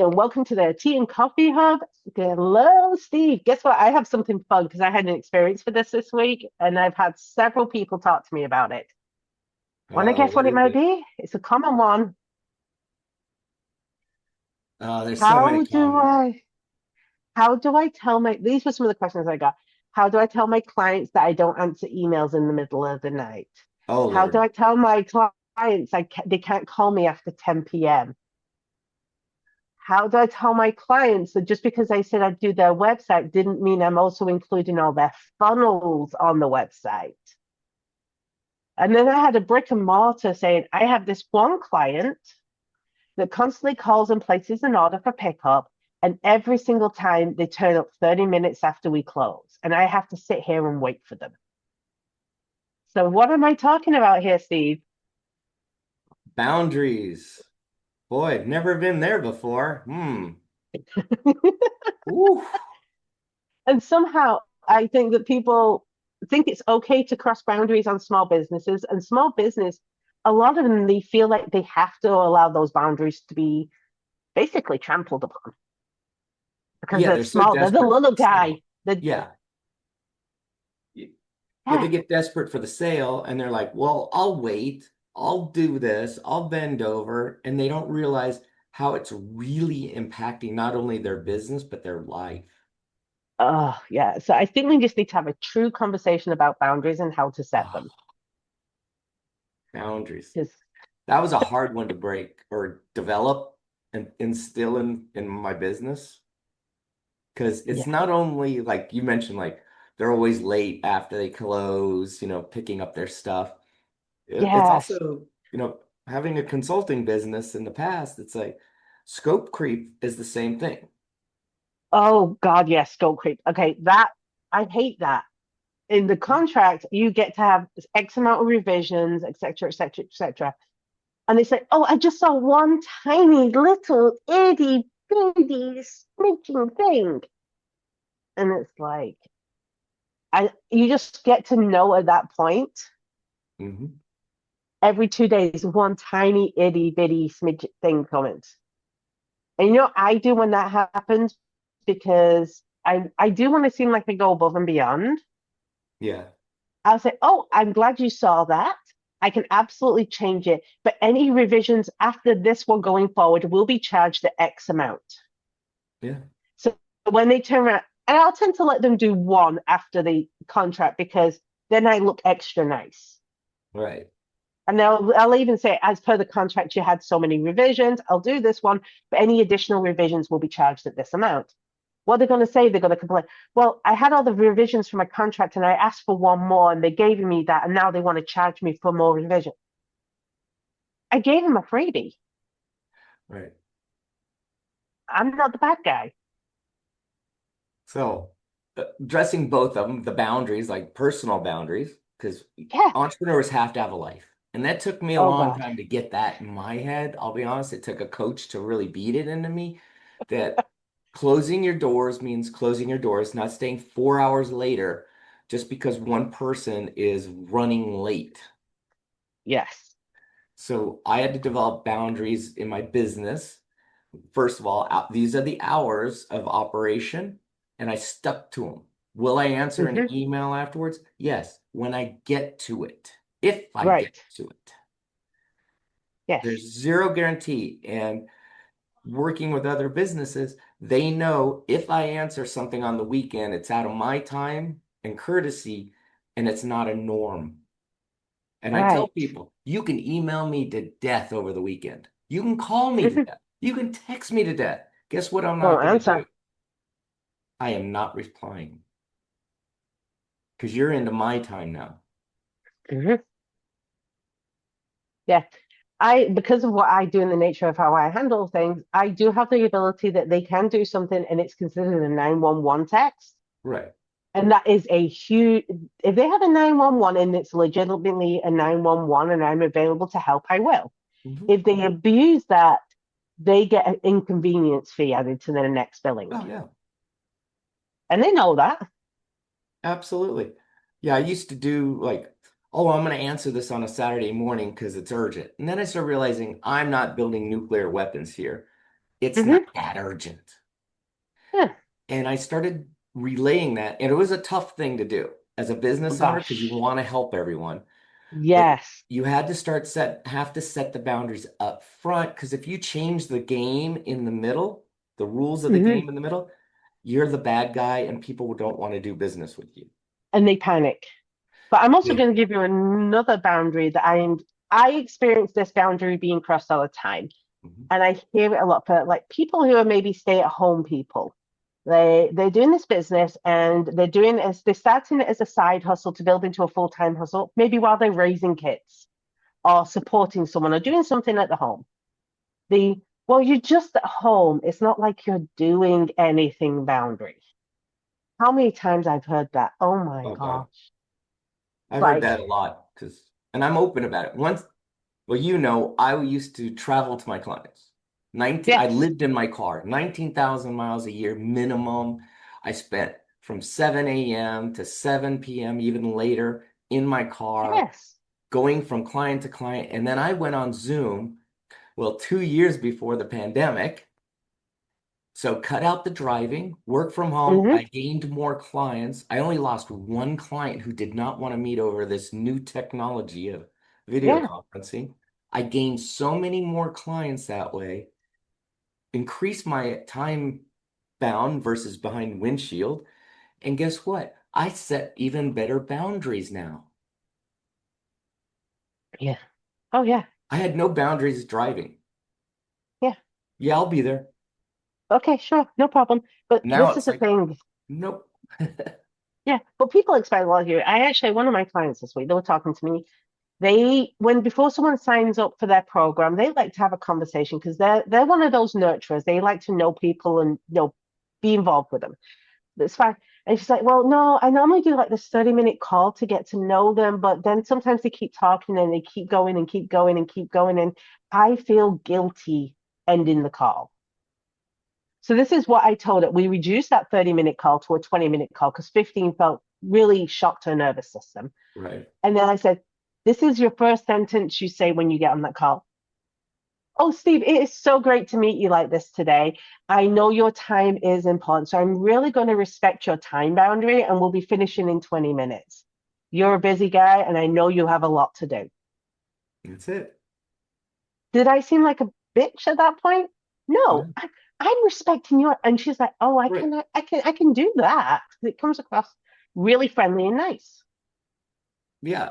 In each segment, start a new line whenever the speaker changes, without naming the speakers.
and welcome to the Tea and Coffee Hub. Hello, Steve. Guess what? I have something fun because I had an experience for this week, and I've had several people talk to me about it. Want to guess
What
what it
is
might
it?
be? It's a common one.
There's so many
How do
common.
I, how do I tell my, these were some of the questions I got. How do I tell my clients that I don't answer emails in the middle of the night?
Oh
How do
Lord.
I tell my clients they can't call me after 10 p.m.? How do I tell my clients that just because I said I'd do their website didn't mean I'm also including all their funnels on the website? And then I had a brick and mortar saying, I have this one client that constantly calls and places an order for pickup. And every single time they turn up 30 minutes after we close. And I have to sit here and wait for them. So, what am I talking about here, Steve?
Boundaries. Boy, I've never been there before. Ooh.
And somehow I think that people think it's okay to cross boundaries on small businesses. And small business, a lot of them, they feel like they have to allow those boundaries to be basically trampled upon because
Yeah,
they're
they're so
small. They're the
desperate for
little
the sale.
guy. The
Yeah. Y- Yeah,
yeah.
they get desperate for the sale and they're like, well, I'll wait. I'll do this. I'll bend over. And they don't realize how it's really impacting not only their business, but their life.
Oh, yeah. So I think we just need to have a true conversation about boundaries and how to set
Ah,
them.
boundaries.
Because,
That was a hard one to break or develop and instill in my business. Because it's
yeah.
not only like you mentioned, like they're always late after they close, picking up their stuff. It's
Yes.
also, having a consulting business in the past, it's like scope creep is the same thing.
Oh, God, yes. Scope creep. Okay. I hate that. In the contract, you get to have X amount of revisions, et cetera, et cetera, et cetera. And they say, oh, I just saw one tiny little itty bitty smidgen thing. And it's like, you just get to know at that point,
Hmm.
every 2 days, one tiny itty bitty smidgen thing comes. And I do when that happens because I do want to seem like I go above and beyond.
Yeah.
I'll say, oh, I'm glad you saw that. I can absolutely change it. But any revisions after this one going forward will be charged at X amount.
Yeah.
So when they turn around, and I'll tend to let them do one after the contract because then I look extra nice.
Right.
And I'll even say, as per the contract, you had so many revisions. I'll do this one, but any additional revisions will be charged at this amount. What they're going to say, they're going to complain. Well, I had all the revisions for my contract and I asked for one more and they gave me that and now they want to charge me for more revision. I gave them a freebie.
Right.
I'm not the bad guy.
So, addressing both of them, the boundaries, like personal boundaries, because
Yeah.
entrepreneurs have to have a life. And that took me a
Oh
long
God.
time to get that in my head. I'll be honest, it took a coach to really beat it into me that closing your doors means closing your doors, not staying 4 hours later just because one person is running late.
Yes.
So I had to develop boundaries in my business. First of all, these are the hours of operation, and I stuck to them. Will I answer an
Hmm.
email afterwards? Yes, when I get to it, if I get
Right.
to it.
Yes.
There's zero guarantee. And working with other businesses, they know if I answer something on the weekend, it's out of my time and courtesy, and it's not a norm. And I tell
Right.
people, you can email me to death over the weekend. You can call me to
Hmm.
death. You can text me to death. Guess what I'm not
Won't
going to do?
answer.
I am not replying because you're into my time now.
Hmm. Yeah. Because of what I do in the nature of how I handle things, I do have the ability that they can do something and it's considered a 911 text.
Right.
And that is a huge, if they have a 911 and it's legitimately a 911 and I'm available to help, I will.
Hmm.
If they abuse that, they get an inconvenience fee added to their next billing.
Oh, yeah,
And they know that.
absolutely. Yeah, I used to do like, oh, I'm going to answer this on a Saturday morning because it's urgent. And then I started realizing I'm not building nuclear weapons here. It's not
Hmm.
that urgent.
Yeah.
And I started relaying that, and it was a tough thing to do as a business owner because you
Gosh.
want to help everyone, but
Yes.
you had to have to set the boundaries up front because if you change the game in the middle, the rules of the
Hmm.
game in the middle, you're the bad guy and people don't want to do business with you.
And they panic. But I'm also
Yeah.
going to give you another boundary that I experience this boundary being crossed all the time.
Mhm.
And I hear it a lot for like people who are maybe stay-at-home people. They're doing this business and they're starting it as a side hustle to build into a full-time hustle, maybe while they're raising kids or supporting someone or doing something at the home. The well, you're just at home. It's not like you're doing anything boundary. How many times I've heard that? Oh my
Oh God.
gosh.
I've heard
Like,
that a lot and I'm open about it. Well, I used to travel to my clients. I
yes.
lived in my car, 19,000 miles a year minimum. I spent from 7 a.m. to 7 p.m., even later, in my car,
Yes.
going from client to client. And then I went on Zoom, well, 2 years before the pandemic. So cut out the driving, work from home.
Hmm.
I gained more clients. I only lost one client who did not want to meet over this new technology of video
Yeah.
conferencing. I gained so many more clients that way, increased my time bound versus behind windshield. And guess what? I set even better boundaries now.
Yeah. Oh yeah.
I had no boundaries driving.
Yeah.
Yeah, I'll be there.
Okay, sure. No problem. But
Now
this is
it's
the
like,
thing.
nope.
Yeah. But people expect a lot here. One of my clients this week, they were talking to me. Before someone signs up for their program, they like to have a conversation because they're one of those nurturers. They like to know people and be involved with them. That's fine. And she's like, well, no, I normally do like this 30-minute call to get to know them, but then sometimes they keep talking and they keep going and keep going and keep going. And I feel guilty ending the call. So this is what I told her. We reduced that 30-minute call to a 20-minute call because 15 felt really shocked her nervous system.
Right.
And then I said, this is your first sentence you say when you get on that call. Oh, Steve, it is so great to meet you like this today. I know your time is important, so I'm really going to respect your time boundary and we'll be finishing in 20 minutes. You're a busy guy and I know you have a lot to do.
That's it.
Did I seem like a bitch at that point? No,
No.
I'm respecting your. And she's like, oh,
Right.
I can do that. It comes across really friendly and nice.
Yeah.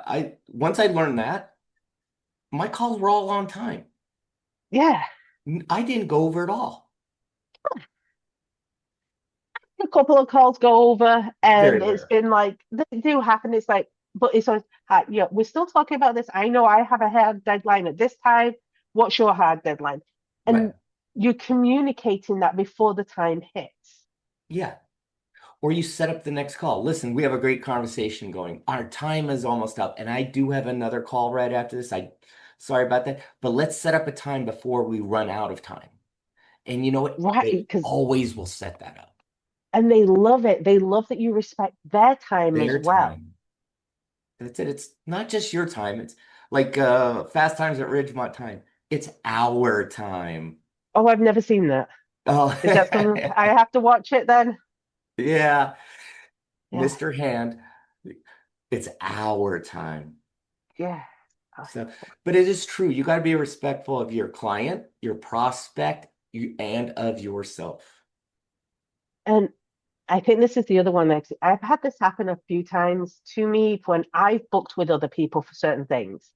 Once I learned that, my calls were all on time.
Yeah.
I didn't go over at all.
A couple of calls go over,
Very
and it's
rare.
been like they do happen. It's like, but it's always, yeah, we're still talking about this. I know I have a hard deadline at this time. What's your hard deadline?
Right.
And you're communicating that before the time hits.
Yeah. Or you set up the next call. Listen, we have a great conversation going. Our time is almost up, and I do have another call right after this. Sorry about that, but let's set up a time before we run out of time. And you know what?
Right,
They
because
always will set that up.
and they love it. They love that you respect their time as
Their
well.
time. That's it. It's not just your time. It's like Fast Times at Ridgemont time. It's our time.
Oh, I've never seen that.
Oh,
Is that something I have to watch it then?
yeah.
Yeah,
Mr. Hand, it's our time.
yeah. Oh,
So, but it is true. You got to be respectful of your client, your prospect, and of yourself.
and I think this is the other one that I've had this happen a few times to me when I've booked with other people for certain things.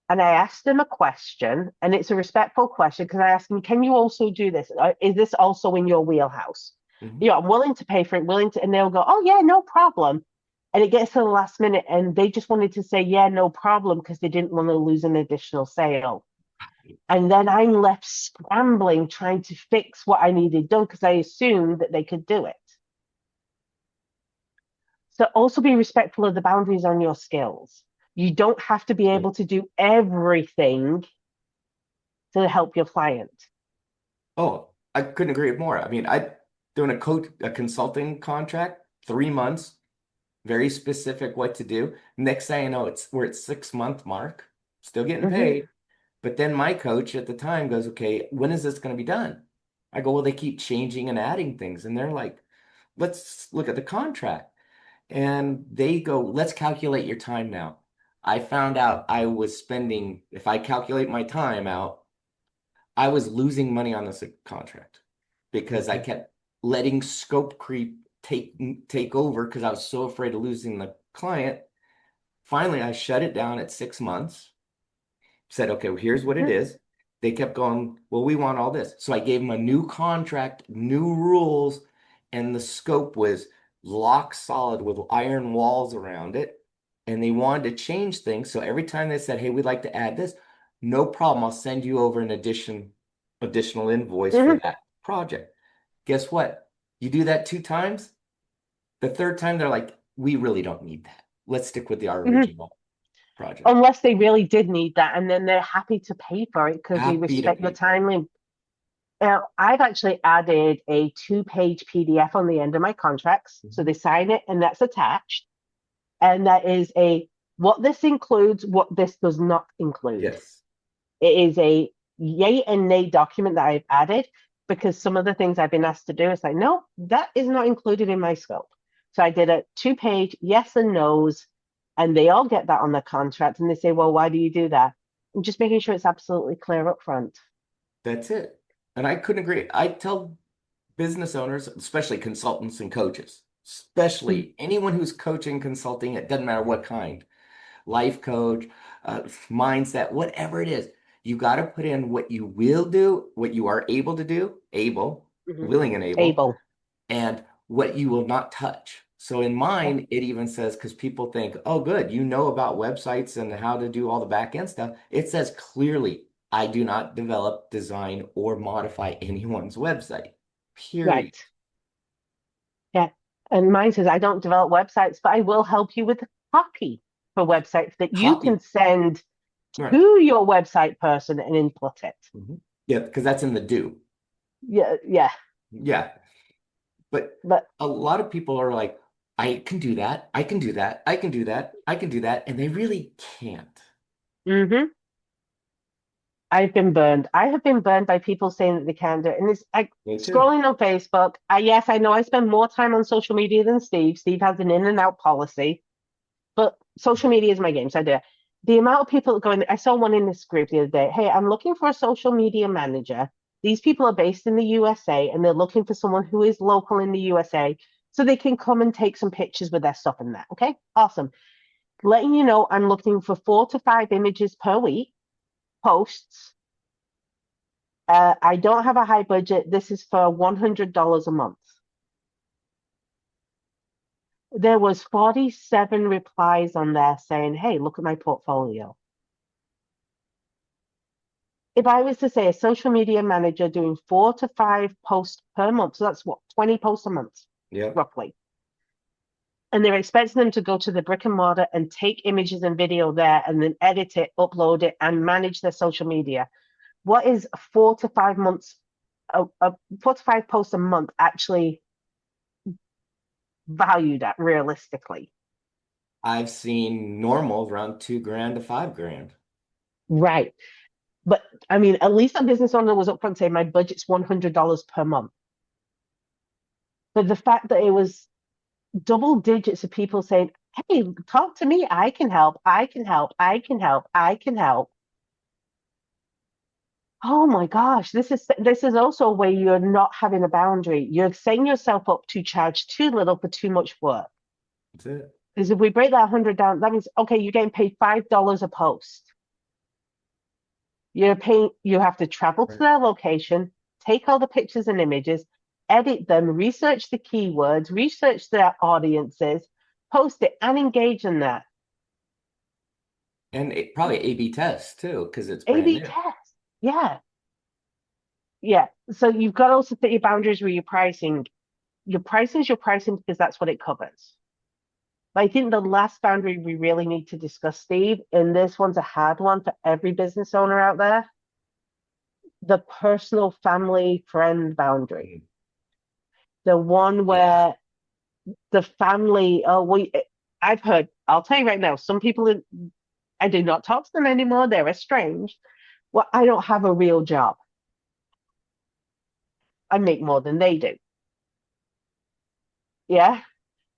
And I asked them a question, and it's a respectful question because I asked them, can you also do this? Is this also in your wheelhouse?
Mhm.
You know, I'm willing to pay for it, willing to, and they'll go, oh, yeah, no problem. And it gets to the last minute, and they just wanted to say, yeah, no problem, because they didn't want to lose an additional sale. And then I'm left scrambling trying to fix what I needed done because I assumed that they could do it. So also be respectful of the boundaries on your skills. You don't have to be able to do everything to help your client.
Oh, I couldn't agree more. I mean, I doing a consulting contract, 3 months, very specific what to do. Next thing I know, we're at 6 month mark, still getting
Mhm.
paid. But then my coach at the time goes, okay, when is this going to be done? I go, well, they keep changing and adding things. And they're like, let's look at the contract. And they go, let's calculate your time now. I found out I was spending, if I calculate my time out, I was losing money on this contract because I
Mhm.
kept letting scope creep take over because I was so afraid of losing the client. Finally, I shut it down at 6 months, said, okay, well, here's what it
Mhm.
is. They kept going, well, we want all this. So I gave them a new contract, new rules, and the scope was lock solid with iron walls around it. And they wanted to change things. So every time they said, hey, we'd like to add this, no problem. I'll send you over an additional invoice for
Mhm.
that project. Guess what? You do that 2 times. The third time, they're like, we really don't need that. Let's stick with our
Mhm.
original project.
Unless they really did need that, and then they're happy to pay for it because they
Happy to
respect your
pay.
time limit. Now, I've actually added a 2-page PDF on the end of my contracts. So
Mhm.
they sign it and that's attached. And that is a what this includes, what this does not include.
Yes.
It is a yay and nay document that I've added because some of the things I've been asked to do is like, no, that is not included in my scope. So I did a 2-page yes and no's, and they all get that on the contract. And they say, well, why do you do that? I'm just making sure it's absolutely clear up front.
That's it. And I couldn't agree. I tell business owners, especially consultants and coaches,
Mm.
especially anyone who's coaching, consulting, it doesn't matter what kind, life coach, mindset, whatever it is, you got to put in what you will do, what you are able to do, able,
Mhm.
willing and able,
Able.
and what you will not touch. So in
Yeah.
mine, it even says, because people think, oh, good, you know about websites and how to do all the back end stuff. It says clearly, I do not develop, design, or modify anyone's website, period.
Right. Yeah. And mine says, I don't develop websites, but I will help you with the copy for websites that you can
Copy.
send
Right.
to your website person and input it.
Mhm. Yeah, because that's in the do.
Yeah. Yeah.
Yeah. But
But
a lot of people are like, I can do that. I can do that. I can do that. I can do that. And they really can't.
hmm I've been burned. I have been burned by people saying that they can do it. And it's like
Me too.
scrolling on Facebook. Yes, I know I spend more time on social media than Steve. Steve has an in and out policy, but social media is my game, so I do it. The amount of people going, I saw one in this group the other day. Hey, I'm looking for a social media manager. These people are based in the USA and they're looking for someone who is local in the USA so they can come and take some pictures with their stuff and that. Okay, awesome. Letting you know, I'm looking for 4 to 5 images per week, posts. I don't have a high budget. This is for $100 a month. There was 47 replies on there saying, hey, look at my portfolio. If I was to say a social media manager doing 4 to 5 posts per month, so that's what, 20 posts a month,
Yep.
roughly. And they're expecting them to go to the brick and mortar and take images and video there and then edit it, upload it, and manage their social media. What is 4 to 5 months, 4 to 5 posts a month actually valued at realistically?
I've seen normal around 2 grand to 5 grand.
Right. But I mean, at least that business owner was upfront saying my budget's $100 per month. But the fact that it was double digits of people saying, hey, talk to me. I can help. I can help. I can help. I can help. Oh my gosh, this is also where you're not having a boundary. You're setting yourself up to charge too little for too much work.
That's it.
Because if we break that 100 down, that means okay, you're getting paid $5 a post. You have to travel to
Right.
their location, take all the pictures and images, edit them, research the keywords, research their audiences, post it, and engage in that.
And it probably A/B test too, because it's brand
A/B
new.
test. Yeah. Yeah. So you've got to also set your boundaries with your pricing. Your pricing is your pricing because that's what it covers. But I think the last boundary we really need to discuss, Steve, and this one's a hard one for every business owner out there, the personal family friend boundary.
Mm.
The one
Yeah.
where the family, I've heard, I'll tell you right now, some people, I do not talk to them anymore. They're estranged. Well, I don't have a real job. I make more than they do. Yeah.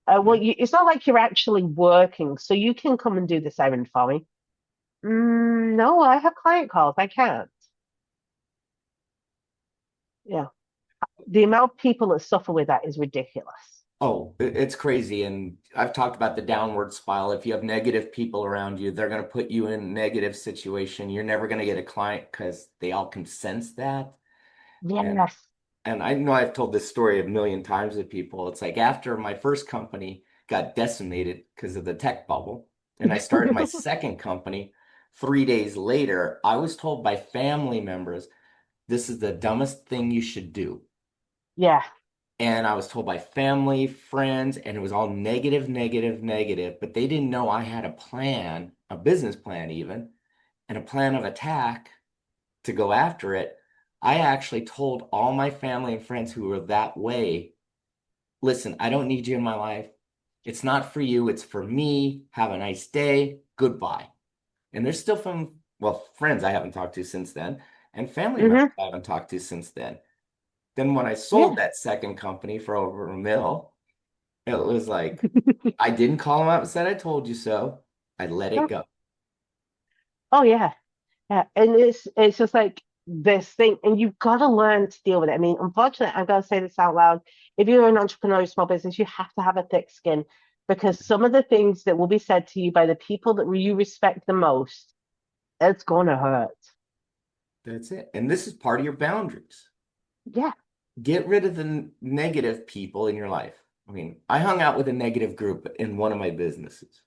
Well,
Yeah.
it's not like you're actually working, so you can come and do this errand for me. No, I have client calls. I can't. Yeah. The amount of people that suffer with that is ridiculous.
Oh, it's crazy. And I've talked about the downward spiral. If you have negative people around you, they're going to put you in a negative situation. You're never going to get a client because they all can sense that. And
Yes.
and I know I've told this story a million times to people. It's like after my first company got decimated because of the tech bubble, and I started my second company 3 days later, I was told by family members, this is the dumbest thing you should do.
Yeah.
And I was told by family, friends, and it was all negative, negative, negative. But they didn't know I had a plan, a business plan even, and a plan of attack to go after it. I actually told all my family and friends who were that way, listen, I don't need you in my life. It's not for you, it's for me. Have a nice day. Goodbye. And there's still well, friends I haven't talked to since then, and family members
Hmm.
I haven't talked to since then. Then when I sold
Yeah.
that second company for over $1 million, it was like I didn't call them up and said I told you so. I let it go.
Oh yeah. Yeah. And it's just like this thing, and you've got to learn to deal with it. I mean, unfortunately, I'm gonna say this out loud. If you're an entrepreneur, small business, you have to have a thick skin because some of the things that will be said to you by the people that you respect the most, it's gonna hurt.
That's it. And this is part of your boundaries.
Yeah.
Get rid of the negative people in your life. I mean, I hung out with a negative group in one of my businesses,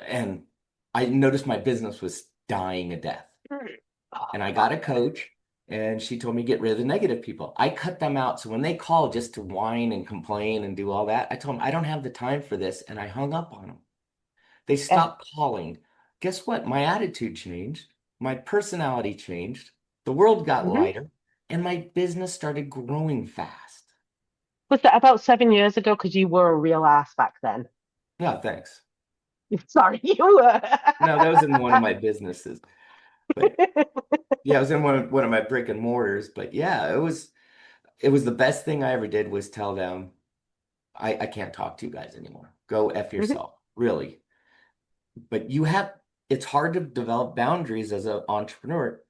and I noticed my business was dying a death.
Oh,
And I got a coach, and she told me get rid of the negative people. I cut them out. So when they call just to whine and complain and do all that, I told them I don't have the time for this, and I hung up on them. They
yeah.
stopped calling. Guess what? My attitude changed. My personality changed. The world got
Hmm.
lighter, and my business started growing fast.
Was that about 7 years ago? Because you were a real ass back then.
No, thanks.
Sorry, you were.
No, that was in one of my businesses. But yeah, I was in one of my brick and mortars. But yeah, it was the best thing I ever did was tell them I can't talk to you guys anymore. Go F
Mhm,
yourself. Really. But it's hard to develop boundaries as an entrepreneur,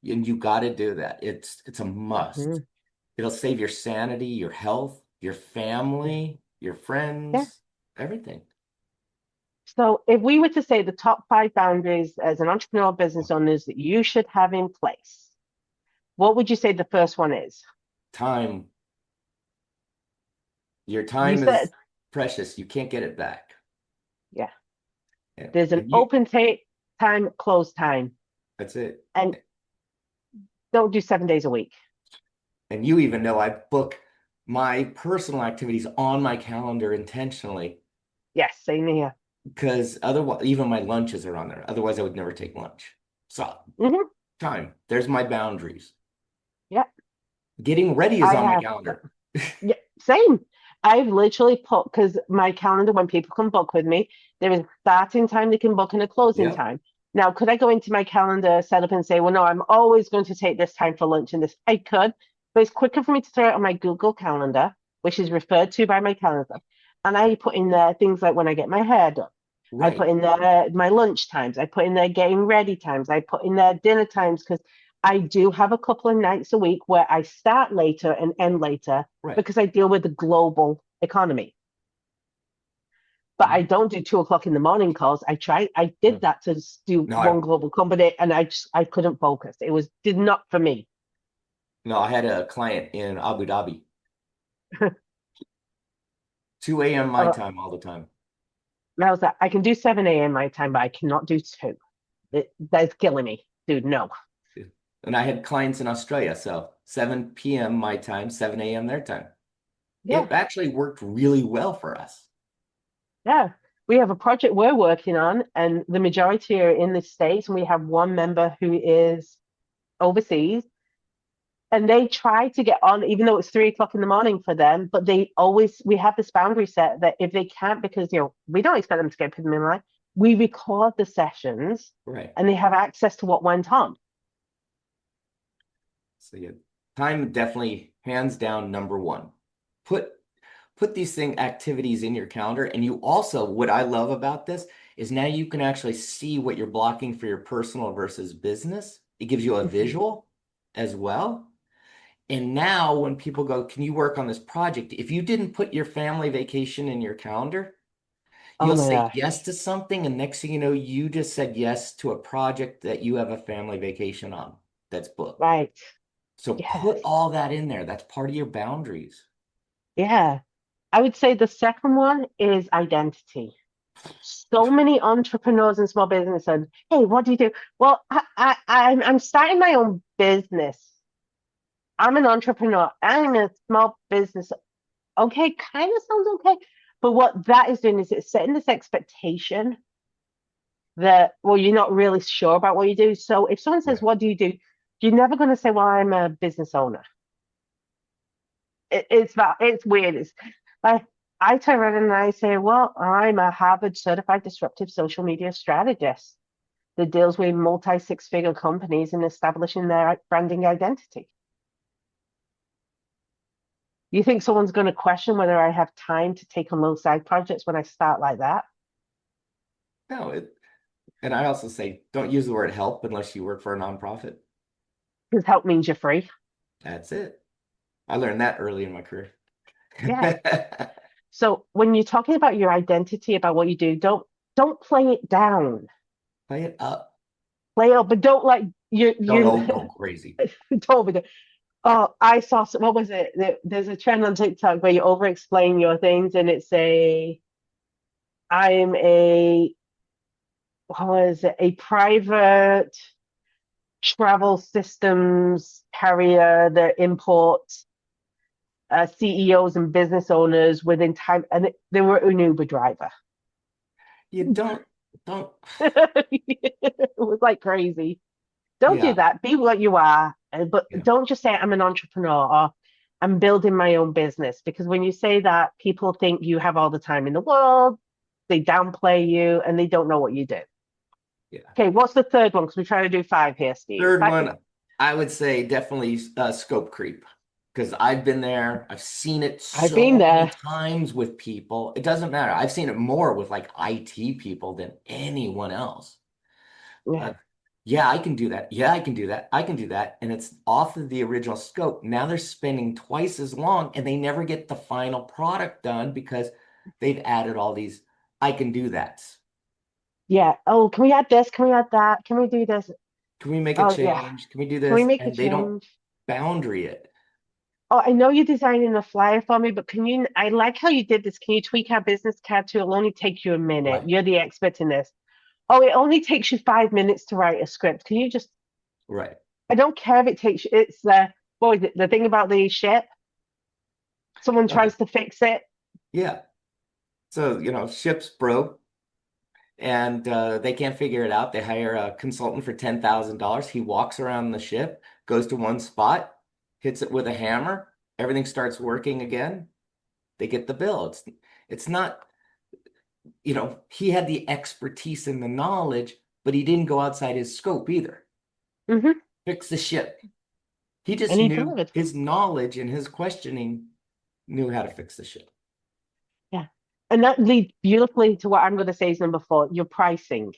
and you got to do that. It's a must.
mhm.
It'll save your sanity, your health, your family, your
Yeah.
friends, everything.
So, if we were to say the top five boundaries as an entrepreneur business owners that you should have in place, what would you say the first one is?
Time, your
You
time
said,
is precious. You can't get it back.
yeah,
And,
there's an
and you,
open time, close time,
that's it.
and don't do 7 days a week.
And you even know I book my personal activities on my calendar intentionally
Yes, same here.
because otherwise, even my lunches are on there. Otherwise, I would never take lunch. So,
Hmm.
time, there's my boundaries.
Yeah,
Getting ready is
I
on my
have.
calendar.
Yeah, same. I've literally put because my calendar, when people can book with me, there is a starting time they can book and a closing
Yep,
time. Now, could I go into my calendar, set up and say, well, no, I'm always going to take this time for lunch and this? I could, but it's quicker for me to throw it on my Google Calendar, which is referred to by my calendar. And I put in there things like when I get my hair done. I put
right.
in there my lunch times. I put in there getting ready times. I put in there dinner times because I do have a couple of nights a week where I start later and end later
Right.
because I deal with the global economy. But I don't do 2 o'clock in the morning calls. I did that to do
No,
one global company and I couldn't focus. It was did not for me.
I had a client in Abu Dhabi, 2 a.m. my
Uh,
time all the time.
and I was like, I can do 7 a.m. my time, but I cannot do two. That's killing me. Dude, no.
And I had clients in Australia, so 7 p.m. my time, 7 a.m. their time.
Yeah,
It actually worked really well for us.
yeah. We have a project we're working on, and the majority are in the States, and we have one member who is overseas. And they try to get on, even though it's 3 o'clock in the morning for them. But we have this boundary set that if they can't, because we don't expect them to get people in line, we record the sessions
Right.
and they have access to what went on.
So yeah. Time definitely hands down number one. Put put these thing activities in your calendar. And you also, what I love about this is now you can actually see what you're blocking for your personal versus business. It gives you a
Mhm.
visual as well. And now when people go, can you work on this project? If you didn't put your family vacation in your calendar,
Oh
you'll
my
say
gosh.
yes to something, and next thing you know, you just said yes to a project that you have a family vacation on that's booked.
Right.
So put
Yes.
all that in there. That's part of your boundaries.
Yeah. I would say the second one is identity. So many entrepreneurs and small business said, "Hey, what do you do?" Well, I'm starting my own business. I'm an entrepreneur. I'm a small business. Okay, kind of sounds okay. But what that is doing is it's setting this expectation that, well, you're not really sure about what you do. So if someone says,
Right.
"What do you do?" You're never going to say, "Well, I'm a business owner." It's weird. It's like I turn around and I say, "Well, I'm a Harvard certified disruptive social media strategist that deals with multi six-figure companies in establishing their branding identity." You think someone's going to question whether I have time to take on those side projects when I start like that?
No, and I also say don't use the word help unless you work for a nonprofit.
Because help means you're free.
That's it. I learned that early in my career.
Yeah. So when you're talking about your identity, about what you do, don't play it down.
Play it up.
Play it, but don't like you
Don't go crazy.
told me that. Oh, I saw what was it? There's a trend on TikTok where you over explain your things, and it's a I'm a what was it? A private travel systems carrier that imports CEOs and business owners within time, and they were an Uber driver.
You don't,
It was like crazy. Don't do
yeah,
that. Be what you are, but
yeah,
don't just say I'm an entrepreneur or I'm building my own business. Because when you say that, people think you have all the time in the world. They downplay you, and they don't know what you do.
yeah.
Okay, what's the third one? Because we're trying to do five here, Steve.
Third one, I would say definitely scope creep because I've been there. I've seen it
I've been
so many
there.
times with people. It doesn't matter. I've seen it more with like IT people than anyone else.
Yeah.
Uh, yeah, I can do that. Yeah, I can do that. I can do that. And it's off of the original scope. Now they're spending twice as long and they never get the final product done because they've added all these I can do that.
Yeah. Oh, can we add this? Can we add that? Can we do this?
Can we make a
Oh, yeah.
change? Can we do
Can we
this?
make a
And they don't
change?
boundary it.
Oh, I know you're designing a flyer for me, but can you? I like how you did this. Can you tweak our business card to? It'll only take you a minute.
Right.
You're the expert in this. Oh, it only takes you 5 minutes to write a script. Can you just?
Right.
I don't care if it takes you. It's what is it? The thing about the ship. Someone
Oh,
tries to fix it.
yeah. So, ship's broke and they can't figure it out. They hire a consultant for $10,000. He walks around the ship, goes to one spot, hits it with a hammer, everything starts working again. They get the bill. It's not, he had the expertise and the knowledge, but he didn't go outside his scope either.
Hmm.
Fix the ship. He
And
just
he
knew
did.
his knowledge and his questioning knew how to fix the ship.
Yeah. And that leads beautifully to what I'm going to say is number four, your pricing.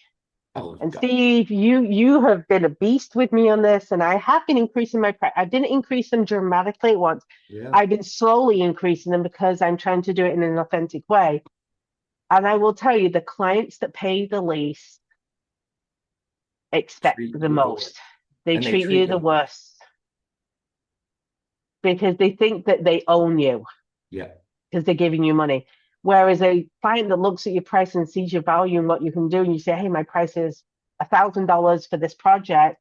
Oh,
And
God.
Steve, you have been a beast with me on this, and I have been increasing my price. I didn't increase them dramatically at once.
Yeah.
I've been slowly increasing them because I'm trying to do it in an authentic way. And I will tell you, the clients that pay the least expect
Treat
the
you the worst.
most. They
And they
treat
treat
you
you
the
the worst.
worst because they think that they own you
Yeah.
because they're giving you money. Whereas a client that looks at your price and sees your value and what you can do, and you say, "Hey, my price is $1,000 for this project,"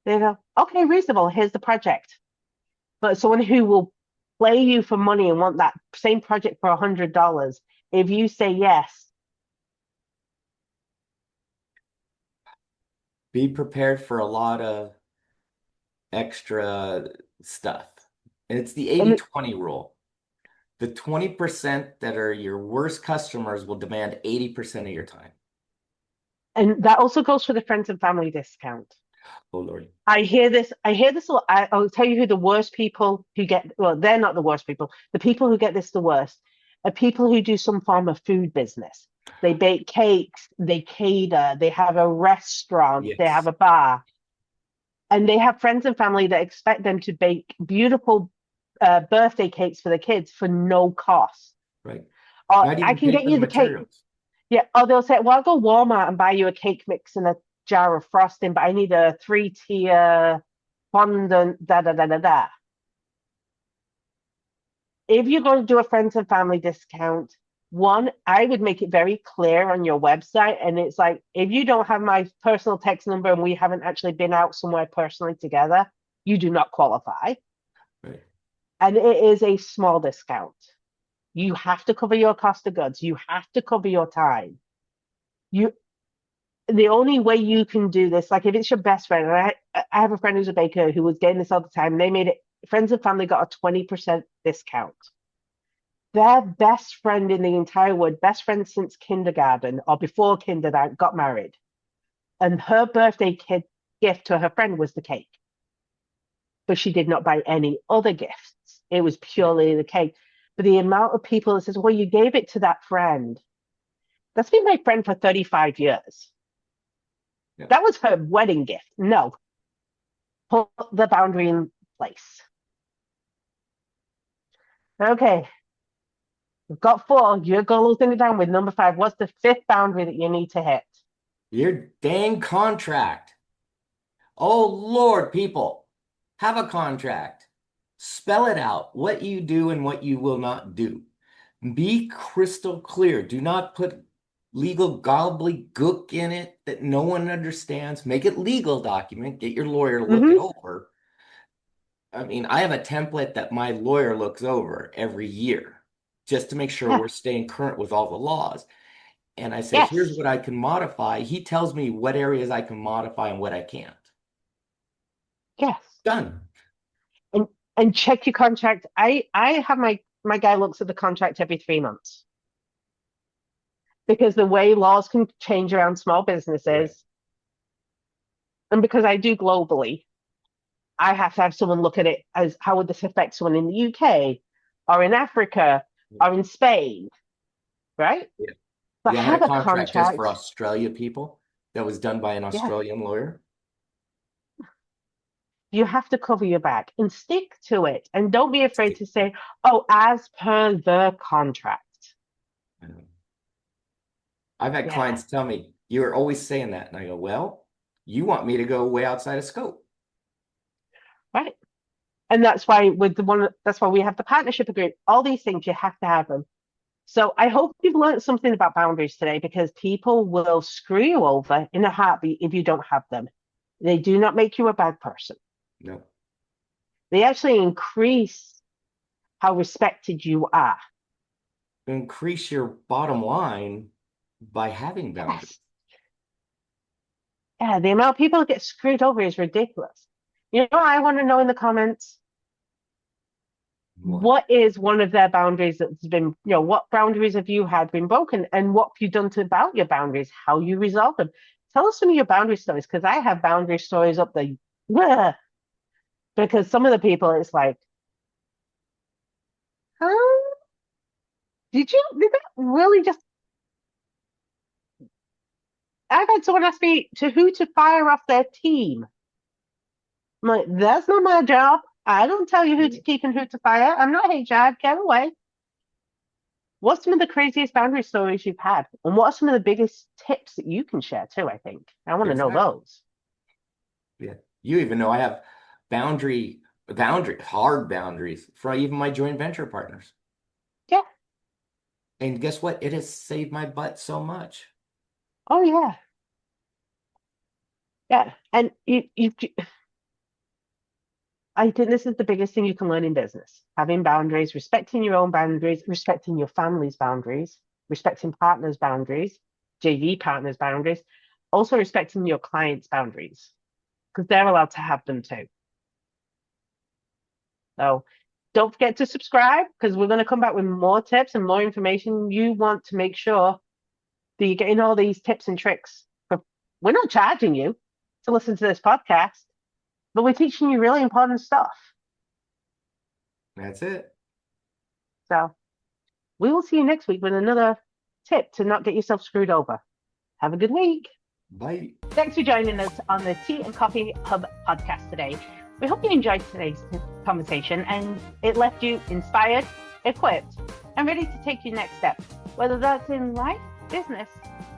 they go, "Okay, reasonable. Here's the project." But someone who will play you for money and want that same project for $100, if you say yes,
Be prepared for a lot of extra stuff. And it's the
and
80/20 rule. The 20% that are your worst customers will demand 80% of your time.
and that also goes for the friends and family discount.
Oh Lord.
I hear this. I hear this a lot. I'll tell you who the worst people who get. Well, they're not the worst people. The people who get this the worst are people who do some form of food business. They bake cakes. They cater. They have a restaurant. They have
Yes.
a bar, and they have friends and family that expect them to bake beautiful birthday cakes for the kids for no cost.
Right.
Or
Not
I
even
can
pay
get
for the
you the cake.
materials.
Yeah. Or they'll say, "Well, I'll go Walmart and buy you a cake mix and a jar of frosting, but I need a three-tier fondant, da da da da da." If you're going to do a friends and family discount, one, I would make it very clear on your website. And it's like, if you don't have my personal text number and we haven't actually been out somewhere personally together, you do not qualify.
Right.
And it is a small discount. You have to cover your cost of goods. You have to cover your time. You The only way you can do this, like if it's your best friend, and I have a friend who's a baker who was getting this all the time, and they made it, friends and family got a 20% discount. Their best friend in the entire world, best friend since kindergarten or before kindergarten, got married. And her birthday gift to her friend was the cake. But she did not buy any other gifts. It was
Right.
purely the cake. But the amount of people that says, well, you gave it to that friend. That's been my friend for 35 years.
Yeah.
That was her wedding gift. No, put the boundary in place. Okay, we've got four. You're closing it down with number five. What's the fifth boundary that you need to hit?
Your dang contract. Oh Lord, people, have a contract. Spell it out, what you do and what you will not do. Be crystal clear. Do not put legal gobbledygook in it that no one understands. Make it legal document. Get your lawyer to look it
Mm-hmm.
over. I mean, I have a template that my lawyer looks over every year just to make sure
Yeah.
we're staying current with all the laws. And I say, here's
Yes.
what I can modify. He tells me what areas I can modify and what I can't.
Yes.
Done.
and and check your contract. I have my guy looks at the contract every 3 months because the way laws can change around small
Right.
businesses, and because I do globally, I have to have someone look at it as how would this affect someone in the UK or in Africa or in Spain, right?
Yeah.
But
Yeah, I had a
have a
contract just for
contract.
Australia people that was done by an
Yeah,
Australian lawyer.
you have to cover your back and stick to it, and don't be afraid
Stick
to
to it.
say, "Oh, as per the contract."
I know. I've had
Yeah,
clients tell me, you're always saying that. And I go, well, you want me to go way outside of scope.
right. And that's why with the one that's why we have the partnership agreement. All these things you have to have them. So I hope you've learned something about boundaries today because people will screw you over in a heartbeat if you don't have them. They do not make you a bad person.
No.
They actually increase how respected you are.
Increase your bottom line by having boundaries.
Yes. Yeah, the amount of people that get screwed over is ridiculous. You know what I want to know in the comments?
What?
What is one of their boundaries that's been, what boundaries have you had been broken and what have you done to about your boundaries, how you resolve them? Tell us some of your boundary stories because I have boundary stories up the, yeah, because some of the people it's like, huh? Did that really just, I've had someone ask me to who to fire off their team. I'm like, that's not my job. I don't tell you who to keep and who to fire. I'm not HR. Get away. What's some of the craziest boundary stories you've had? And what are some of the biggest tips that you can share too? I think I want to know
Exactly.
those.
Yeah. You even know I have hard boundaries for even my joint venture partners.
Yeah.
And guess what? It has saved my butt so much.
Oh, yeah. Yeah. And I think this is the biggest thing you can learn in business having boundaries, respecting your own boundaries, respecting your family's boundaries, respecting partners' boundaries, JV partners' boundaries, also respecting your clients' boundaries because they're allowed to have them too. So don't forget to subscribe because we're going to come back with more tips and more information. You want to make sure that you're getting all these tips and tricks. We're not charging you. to listen to this podcast, but we're teaching you really important stuff.
That's it.
So we will see you next week with another tip to not get yourself screwed over. Have a good week.
Bye.
Thanks for joining us on the Tea and Coffee Hub podcast today. We hope you enjoyed today's conversation and it left you inspired, equipped, and ready to take your next step, whether that's in life, business,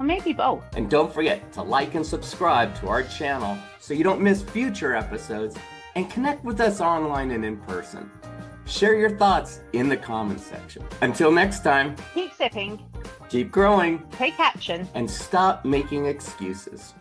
or maybe both.
And don't forget to like and subscribe to our channel so you don't miss future episodes, and connect with us online and in person. Share your thoughts in the comments section. Until next time,
Keep sipping,
keep growing,
take action,
and stop making excuses.